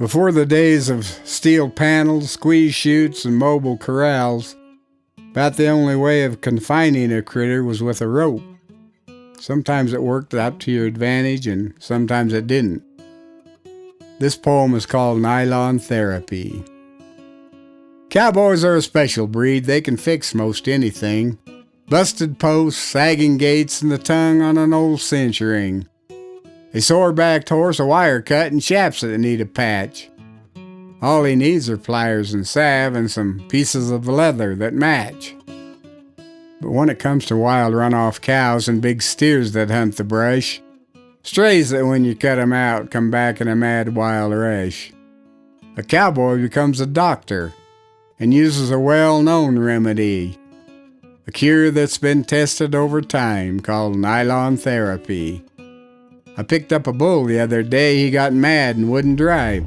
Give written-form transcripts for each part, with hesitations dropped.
Before the days of steel panels, squeeze chutes, and mobile corrals, about the only way of confining a critter was with a rope. Sometimes it worked out to your advantage, and sometimes it didn't. This poem is called Nylon Therapy. Cowboys are a special breed. They can fix most anything. Busted posts, sagging gates, and the tongue on an old cinch ring. A sore-backed horse, a wire cut, and chaps that need a patch. All he needs are pliers and salve and some pieces of leather that match. But when it comes to wild runoff cows and big steers that hunt the brush, strays that when you cut 'em out come back in a mad wild rush, a cowboy becomes a doctor and uses a well-known remedy, a cure that's been tested over time called Nylon Therapy. I picked up a bull the other day. He got mad and wouldn't drive.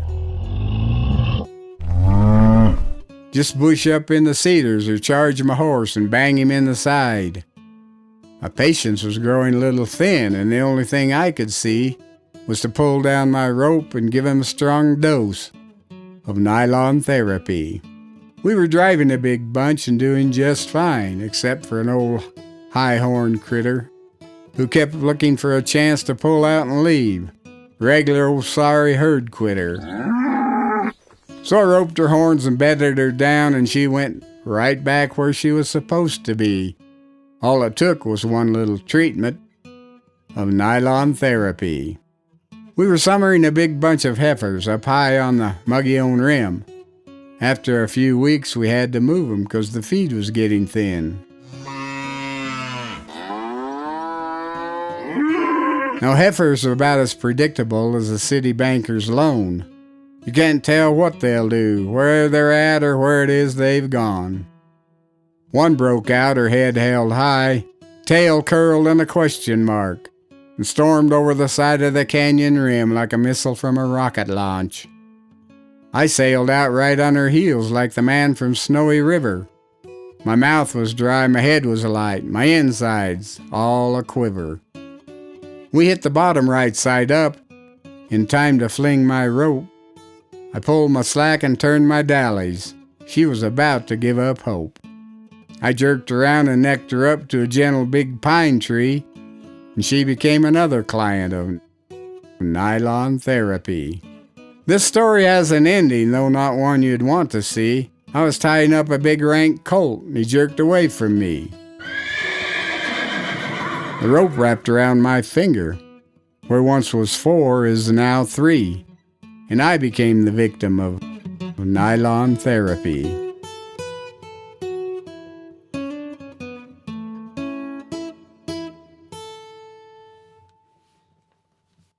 Just bush up in the cedars or charge my horse and bang him in the side. My patience was growing a little thin, and the only thing I could see was to pull down my rope and give him a strong dose of Nylon Therapy. We were driving a big bunch and doing just fine, except for an old high-horned critter who kept looking for a chance to pull out and leave. Regular old sorry herd quitter. So I roped her horns and bedded her down, and she went right back where she was supposed to be. All it took was one little treatment of Nylon Therapy. We were summering a big bunch of heifers up high on the Mogollon Rim. After a few weeks, we had to move them because the feed was getting thin. Now, heifers are about as predictable as a city banker's loan. You can't tell what they'll do, where they're at, or where it is they've gone. One broke out, her head held high, tail curled in a question mark, and stormed over the side of the canyon rim like a missile from a rocket launch. I sailed out right on her heels like the man from Snowy River. My mouth was dry, my head was alight, my insides all a quiver. We hit the bottom right side up, in time to fling my rope. I pulled my slack and turned my dallies. She was about to give up hope. I jerked around and necked her up to a gentle big pine tree, and she became another client of Nylon Therapy. This story has an ending, though not one you'd want to see. I was tying up a big rank colt, and he jerked away from me. The rope wrapped around my finger. Where once was 4 is now 3. And I became the victim of Nylon Therapy.